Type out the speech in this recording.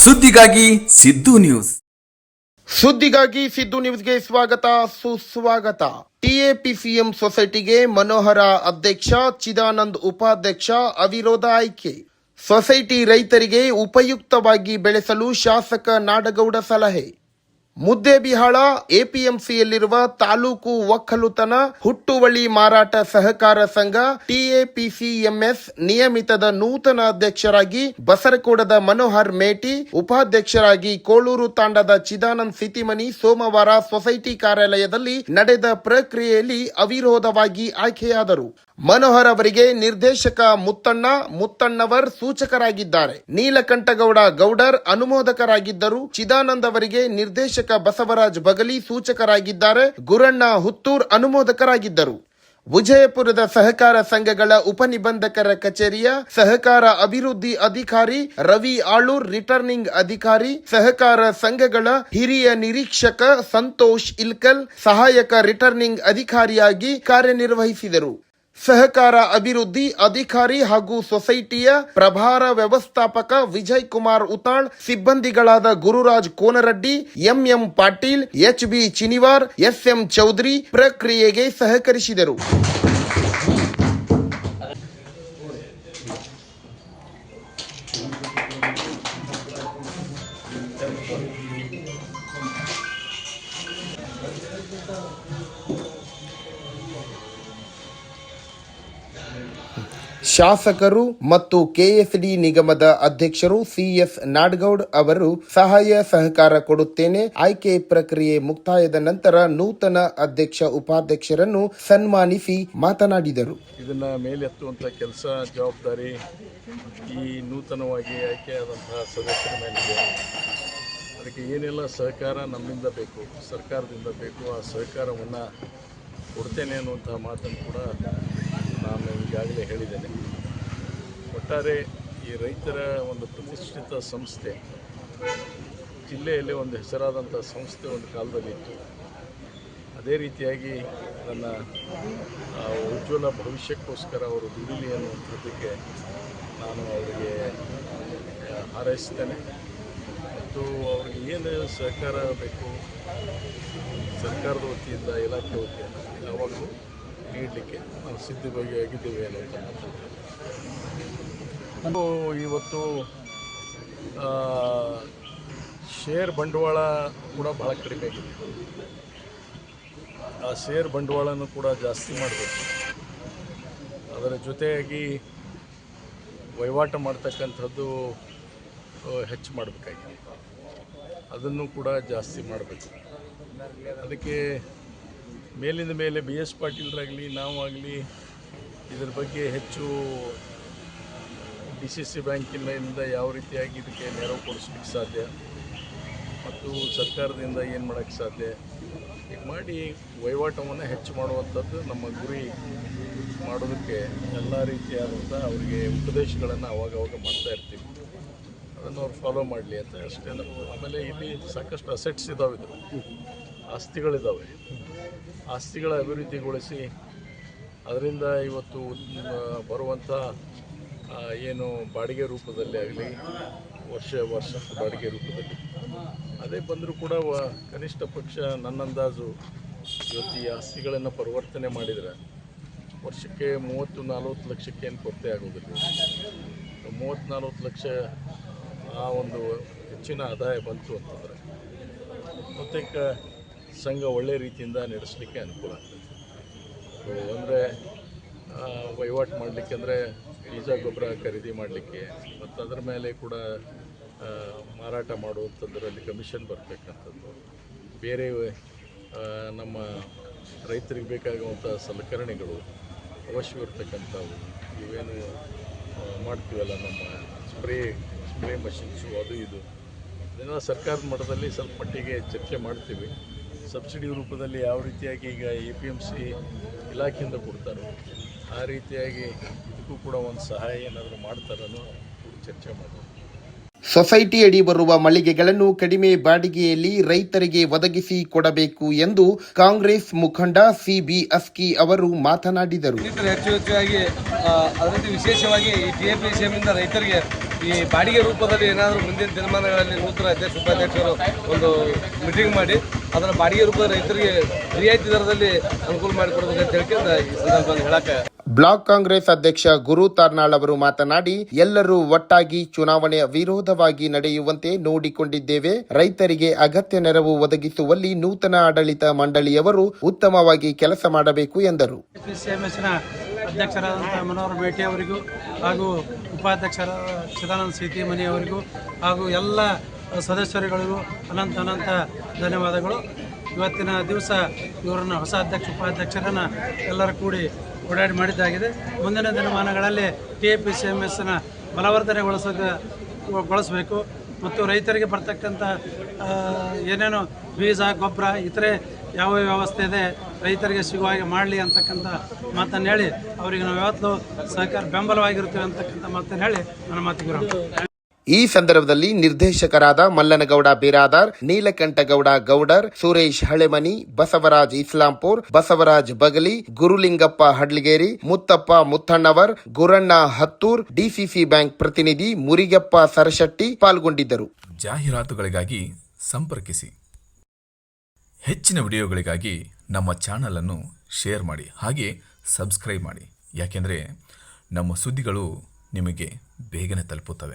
ಸುದ್ದಿಗಾಗಿ ಸಿದ್ದು ನ್ಯೂಸ್. ಸುದ್ದಿಗಾಗಿ ಸಿದ್ದು ನ್ಯೂಸ್ಗೆ ಸ್ವಾಗತ ಸುಸ್ವಾಗತ. ಟಿಎಪಿಸಿಎಂ ಸೊಸೈಟಿಗೆ ಮನೋಹರ ಅಧ್ಯಕ್ಷ, ಚಿದಾನಂದ್ ಉಪಾಧ್ಯಕ್ಷ, ಅವಿರೋಧ ಆಯ್ಕೆ. ಸೊಸೈಟಿ ರೈತರಿಗೆ ಉಪಯುಕ್ತವಾಗಿ ಬೆಳೆಸಲು ಶಾಸಕ ನಾಡಗೌಡ ಸಲಹೆ. ಮುದ್ದೇಬಿಹಾಳ ಎಪಿಎಂಸಿಯಲ್ಲಿರುವ ತಾಲೂಕು ಒಕ್ಕಲುತನ ಹುಟ್ಟುವಳಿ ಮಾರಾಟ ಸಹಕಾರ ಸಂಘ ಟಿಎಪಿಸಿಎಂಎಸ್ ನಿಯಮಿತದ ನೂತನ ಅಧ್ಯಕ್ಷರಾಗಿ ಬಸರಕೋಡದ ಮನೋಹರ್ ಮೇಟಿ, ಉಪಾಧ್ಯಕ್ಷರಾಗಿ ಕೋಳೂರು ತಾಂಡದ ಚಿದಾನಂದ್ ಸಿತಿಮನಿ ಸೋಮವಾರ ಸೊಸೈಟಿ ಕಾರ್ಯಾಲಯದಲ್ಲಿ ನಡೆದ ಪ್ರಕ್ರಿಯೆಯಲ್ಲಿ ಅವಿರೋಧವಾಗಿ ಆಯ್ಕೆಯಾದರು. ಮನೋಹರ್ ಅವರಿಗೆ ನಿರ್ದೇಶಕ ಮುತ್ತಣ್ಣವರ್ ಸೂಚಕರಾಗಿದ್ದಾರೆ. ನೀಲಕಂಠಗೌಡ ಗೌಡರ್ ಅನುಮೋದಕರಾಗಿದ್ದರು. ಚಿದಾನಂದ್ ಅವರಿಗೆ ನಿರ್ದೇಶಕ ಬಸವರಾಜ್ ಬಗಲಿ ಸೂಚಕರಾಗಿದ್ದಾರೆ. ಗುರಣ್ಣ ಹುತ್ತೂರ್ ಅನುಮೋದಕರಾಗಿದ್ದರು. ವಿಜಯಪುರದ ಸಹಕಾರ ಸಂಘಗಳ ಉಪನಿಬಂಧಕರ ಕಚೇರಿಯ ಸಹಕಾರ ಅಭಿವೃದ್ಧಿ ಅಧಿಕಾರಿ ರವಿ ಆಳೂರ್ ರಿಟರ್ನಿಂಗ್ ಅಧಿಕಾರಿ, ಸಹಕಾರ ಸಂಘಗಳ ಹಿರಿಯ ನಿರೀಕ್ಷಕ ಸಂತೋಷ್ ಇಲ್ಕಲ್ ಸಹಾಯಕ ರಿಟರ್ನಿಂಗ್ ಅಧಿಕಾರಿಯಾಗಿ ಕಾರ್ಯನಿರ್ವಹಿಸಿದರು. ಸಹಕಾರ ಅಭಿವೃದ್ಧಿ ಅಧಿಕಾರಿ ಹಾಗೂ ಸೊಸೈಟಿಯ ಪ್ರಭಾರ ವ್ಯವಸ್ಥಾಪಕ ವಿಜಯ್ ಕುಮಾರ್ ಉತಾಳ್, ಸಿಬ್ಬಂದಿಗಳಾದ Gururaj Konareddy, MM Patil, HB Chiniwar, SM Chaudhari ಪ್ರಕ್ರಿಯೆಗೆ ಸಹಕರಿಸಿದರು. ಶಾಸಕರು ಮತ್ತು ಕೆಎಸ್ಡಿ ನಿಗಮದ ಅಧ್ಯಕ್ಷರು ಸಿಎಸ್ ನಾಡಗೌಡ್ ಅವರು ಸಹಾಯ ಸಹಕಾರ ಕೊಡುತ್ತೇನೆ. ಆಯ್ಕೆ ಪ್ರಕ್ರಿಯೆ ಮುಕ್ತಾಯದ ನಂತರ ನೂತನ ಅಧ್ಯಕ್ಷ ಉಪಾಧ್ಯಕ್ಷರನ್ನು ಸನ್ಮಾನಿಸಿ ಮಾತನಾಡಿದರು. ಇದನ್ನ ಮೇಲೆತ್ತುವಂತ ಕೆಲಸ ಜವಾಬ್ದಾರಿ ಈ ನೂತನವಾಗಿ ಆಯ್ಕೆಯಾದಂತಹ ಸದಸ್ಯರ ಮೇಲಿದೆ. ಅದಕ್ಕೆ ಏನೆಲ್ಲ ಸಹಕಾರ ನಮ್ಮಿಂದ ಬೇಕು, ಸರ್ಕಾರದಿಂದ ಬೇಕು, ಆ ಸಹಕಾರವನ್ನು ಕೊಡ್ತೇನೆ ಅನ್ನುವಂತಹ ಮಾತನ್ನು ಕೂಡ ನಾನು ಈಗಾಗಲೇ ಹೇಳಿದ್ದೇನೆ. ಒಟ್ಟಾರೆ ಈ ರೈತರ ಒಂದು ಪ್ರತಿಷ್ಠಿತ ಸಂಸ್ಥೆ, ಜಿಲ್ಲೆಯಲ್ಲಿ ಒಂದು ಹೆಸರಾದಂಥ ಸಂಸ್ಥೆ ಒಂದು ಕಾಲದಲ್ಲಿತ್ತು. ಅದೇ ರೀತಿಯಾಗಿ ನನ್ನ ಉಜ್ವಲ ಭವಿಷ್ಯಕ್ಕೋಸ್ಕರ ಅವರು ದುಡಿಲಿ ಅನ್ನುವಂಥದ್ದಕ್ಕೆ ನಾನು ಅವರಿಗೆ ಹಾರೈಸ್ತೇನೆ. ಮತ್ತು ಅವ್ರಿಗೆ ಏನು ಸಹಕಾರ ಬೇಕು ಸರ್ಕಾರದ ವತಿಯಿಂದ, ಇಲಾಖೆ ವತಿಯಿಂದ ಯಾವಾಗಲೂ ನೀಡಲಿಕ್ಕೆ ನಾವು ಸಿದ್ಧವಾಗಿದ್ದೇವೆ ಅನ್ನುವಂಥ ಮಾತನ್ನು. ಇವತ್ತು ಶೇರ್ ಬಂಡವಾಳ ಕೂಡ ಭಾಳ ಕಡಿಮೆ ಆಗಿದೆ. ಆ ಶೇರ್ ಬಂಡವಾಳನೂ ಕೂಡ ಜಾಸ್ತಿ ಮಾಡಬೇಕು. ಅದರ ಜೊತೆಯಾಗಿ ವಹಿವಾಟು ಮಾಡ್ತಕ್ಕಂಥದ್ದು ಹೆಚ್ಚು ಮಾಡಬೇಕಾಗಿದೆ. ಅದನ್ನು ಕೂಡ ಜಾಸ್ತಿ ಮಾಡಬೇಕು. ಅದಕ್ಕೆ ಮೇಲಿಂದ ಮೇಲೆ ಬಿ ಎಸ್ ಪಾಟೀಲ್ರಾಗಲಿ ನಾವಾಗಲಿ ಇದರ ಬಗ್ಗೆ ಹೆಚ್ಚು ಡಿ ಸಿ ಸಿ ಬ್ಯಾಂಕಿನಿಂದ ಯಾವ ರೀತಿಯಾಗಿ ಇದಕ್ಕೆ ನೆರವು ಕೊಡಿಸ್ಲಿಕ್ಕೆ ಸಾಧ್ಯ ಮತ್ತು ಸರ್ಕಾರದಿಂದ ಏನು ಮಾಡೋಕ್ಕೆ ಸಾಧ್ಯ ಈಗ ಮಾಡಿ ವಹಿವಾಟವನ್ನು ಹೆಚ್ಚು ಮಾಡುವಂಥದ್ದು ನಮ್ಮ ಗುರಿ. ಮಾಡೋದಕ್ಕೆ ಎಲ್ಲ ರೀತಿಯಾದಂಥ ಅವರಿಗೆ ಉಪದೇಶಗಳನ್ನು ಅವಾಗವಾಗ ಮಾಡ್ತಾ ಇರ್ತೀವಿ. ಅದನ್ನು ಅವ್ರು ಫಾಲೋ ಮಾಡಲಿ ಅಂತ ಅಷ್ಟೇ. ಆಮೇಲೆ ಇಲ್ಲಿ ಸಾಕಷ್ಟು ಅಸೆಟ್ಸ್ ಇದ್ದಾವೆ, ಆಸ್ತಿಗಳಿದ್ದಾವೆ. ಆಸ್ತಿಗಳ ಅಭಿವೃದ್ಧಿಗೊಳಿಸಿ ಅದರಿಂದ ಇವತ್ತು ಬರುವಂಥ ಏನು ಬಾಡಿಗೆ ರೂಪದಲ್ಲಿ ಆಗಲಿ, ವರ್ಷ ಬಾಡಿಗೆ ರೂಪದಲ್ಲಿ ಅದೇ ಬಂದರೂ ಕೂಡ ಕನಿಷ್ಠ ಪಕ್ಷ ನನ್ನ ಅಂದಾಜು ಇವತ್ತು ಈ ಆಸ್ತಿಗಳನ್ನು ಪರಿವರ್ತನೆ ಮಾಡಿದರೆ ವರ್ಷಕ್ಕೆ 30-40 ಲಕ್ಷಕ್ಕೆ ಏನು ಕೊರತೆ ಆಗೋದಿಲ್ಲ. 30-40 ಲಕ್ಷ ಆ ಒಂದು ಹೆಚ್ಚಿನ ಆದಾಯ ಬಂತು ಅಂತಂದರೆ ಬಹುತೇಕ ಸಂಘ ಒಳ್ಳೆಯ ರೀತಿಯಿಂದ ನಡೆಸಲಿಕ್ಕೆ ಅನುಕೂಲ ಆಗ್ತದೆ. ಅಂದರೆ ವಹಿವಾಟು ಮಾಡಲಿಕ್ಕೆ, ಅಂದರೆ ಬೀಜ ಗೊಬ್ಬರ ಖರೀದಿ ಮಾಡಲಿಕ್ಕೆ ಮತ್ತು ಅದರ ಮೇಲೆ ಕೂಡ ಮಾರಾಟ ಮಾಡುವಂಥದ್ರಲ್ಲಿ ಕಮಿಷನ್ ಬರಬೇಕಂಥದ್ದು, ಬೇರೆ ನಮ್ಮ ರೈತರಿಗೆ ಬೇಕಾಗುವಂಥ ಸಲಕರಣೆಗಳು ಅವಶ್ಯವಿರ್ತಕ್ಕಂಥವು, ಇವೇನು ಮಾಡ್ತೀವಲ್ಲ ನಮ್ಮ ಸ್ಪ್ರೇ ಮಷಿನ್ಸು, ಅದು ಇದು ಇದನ್ನು ಸರ್ಕಾರದ ಮಟ್ಟದಲ್ಲಿ ಸ್ವಲ್ಪ ಮಟ್ಟಿಗೆ ಚರ್ಚೆ ಮಾಡ್ತೀವಿ. ಸಬ್ಸಿಡಿ ರೂಪದಲ್ಲಿ ಯಾವ ರೀತಿಯಾಗಿ ಈಗ APMC ಇಲಾಖೆಯಿಂದ ಕೊಡ್ತಾರೋ ಆ ರೀತಿಯಾಗಿ ಇದಕ್ಕೂ ಕೂಡ ಒಂದು ಸಹಾಯ ಏನಾದರೂ ಮಾಡ್ತಾರನ್ನೋ ಚರ್ಚೆ ಮಾಡೋದು. ಸೊಸೈಟಿಯಡಿ ಬರುವ ಮಳಿಗೆಗಳನ್ನು ಕಡಿಮೆ ಬಾಡಿಗೆಯಲ್ಲಿ ರೈತರಿಗೆ ಒದಗಿಸಿ ಕೊಡಬೇಕು ಎಂದು ಕಾಂಗ್ರೆಸ್ ಮುಖಂಡ CB ಅಸ್ಕಿ ಅವರು ಮಾತನಾಡಿದರು. ಹೆಚ್ಚು ಹೆಚ್ಚಾಗಿ ಅದರಲ್ಲಿ ವಿಶೇಷವಾಗಿ ಈ TAPCM ಇಂದ ರೈತರಿಗೆ ಈ ಬಾಡಿಗೆ ರೂಪದಲ್ಲಿ ಏನಾದರೂ ಮುಂದಿನ ದಿನಮಾನಗಳಲ್ಲಿ ನೂತನ ಅಧ್ಯಕ್ಷ ಉಪಾಧ್ಯಕ್ಷರು ಒಂದು ಮೀಟಿಂಗ್ ಮಾಡಿ ಅದರ ಬಾಡಿಗೆ ರೂಪದ ರೈತರಿಗೆ ರಿಯಾಯಿತಿ ದರದಲ್ಲಿ ಅನುಕೂಲ ಮಾಡಿಕೊಡ್ಬೇಕಂತ ಹೇಳ್ಕೊಂಡು ಈ ಸಂದರ್ಭದಲ್ಲಿ ಹೇಳಕ್ಕೆ. ಬ್ಲಾಕ್ ಕಾಂಗ್ರೆಸ್ ಅಧ್ಯಕ್ಷ ಗುರು ತಾರ್ನಾಳ್ ಅವರು ಮಾತನಾಡಿ, ಎಲ್ಲರೂ ಒಟ್ಟಾಗಿ ಚುನಾವಣೆ ವಿರೋಧವಾಗಿ ನಡೆಯುವಂತೆ ನೋಡಿಕೊಂಡಿದ್ದೇವೆ. ರೈತರಿಗೆ ಅಗತ್ಯ ನೆರವು ಒದಗಿಸುವಲ್ಲಿ ನೂತನ ಆಡಳಿತ ಮಂಡಳಿಯವರು ಉತ್ತಮವಾಗಿ ಕೆಲಸ ಮಾಡಬೇಕು ಎಂದರು. ಪಿಸಿಎಂಎಸ್ನ ಅಧ್ಯಕ್ಷರಾದಂಥ ಮನೋಹರ್ ಮೇಟಿ ಅವರಿಗೂ ಹಾಗೂ ಉಪಾಧ್ಯಕ್ಷರಾದ ಚಿದಾನಂದ ಸೀತಿಮನಿ ಅವರಿಗೂ ಹಾಗೂ ಎಲ್ಲ ಸದಸ್ಯರುಗಳಿಗೂ ಅನಂತ ಧನ್ಯವಾದಗಳು. ಇವತ್ತಿನ ದಿವಸ ಇವರನ್ನು ಹೊಸ ಅಧ್ಯಕ್ಷ ಉಪಾಧ್ಯಕ್ಷರನ್ನು ಎಲ್ಲರೂ ಕೂಡಿ ಓಡಾಡಿ ಮಾಡಿದ್ದಾಗಿದೆ. ಮುಂದಿನ ದಿನಮಾನಗಳಲ್ಲಿ TAPCMSನ ಬಲವರ್ಧನೆಗೊಳಿಸಬೇಕು ಮತ್ತು ರೈತರಿಗೆ ಬರ್ತಕ್ಕಂಥ ಏನೇನು ಬೀಜ ಗೊಬ್ಬರ ಇತರೆ ಯಾವ ವ್ಯವಸ್ಥೆ ಇದೆ ರೈತರಿಗೆ ಸಿಗುವ ಹಾಗೆ ಮಾಡಲಿ ಅಂತಕ್ಕಂಥ ಮಾತನ್ನು ಹೇಳಿ ಅವರಿಗೆ ನಾವು ಯಾವತ್ತೂ ಸಹಕಾರ ಬೆಂಬಲವಾಗಿರ್ತೀವಿ ಅಂತಕ್ಕಂಥ ಮಾತನ್ನು ಹೇಳಿ ನನ್ನ ಮಾತಿಗೆ ವಿರಾಮ. ಈ ಸಂದರ್ಭದಲ್ಲಿ ನಿರ್ದೇಶಕರಾದ ಮಲ್ಲನಗೌಡ ಬಿರಾದಾರ್, ನೀಲಕಂಠಗೌಡ ಗೌಡರ್, ಸುರೇಶ್ ಹಳೆಮನಿ, ಬಸವರಾಜ್ ಇಸ್ಲಾಂಪುರ್, ಬಸವರಾಜ್ ಬಗಲಿ, ಗುರುಲಿಂಗಪ್ಪ ಹಡ್ಲಿಗೇರಿ, ಮುತ್ತಪ್ಪ ಮುತ್ತಣ್ಣವರ್, ಗುರಣ್ಣ ಹತ್ತೂರ್, DCC ಬ್ಯಾಂಕ್ ಪ್ರತಿನಿಧಿ ಮುರಿಗಪ್ಪ ಸರಶೆಟ್ಟಿ ಪಾಲ್ಗೊಂಡಿದ್ದರು. ಜಾಹೀರಾತುಗಳಿಗಾಗಿ ಸಂಪರ್ಕಿಸಿ. ಹೆಚ್ಚಿನ ವಿಡಿಯೋಗಳಿಗಾಗಿ ನಮ್ಮ ಚಾನಲ್ ಅನ್ನು ಶೇರ್ ಮಾಡಿ, ಹಾಗೆ ಸಬ್ಸ್ಕ್ರೈಬ್ ಮಾಡಿ. ಯಾಕೆಂದರೆ ನಮ್ಮ ಸುದ್ದಿಗಳು ನಿಮಗೆ ಬೇಗನೆ ತಲುಪುತ್ತವೆ.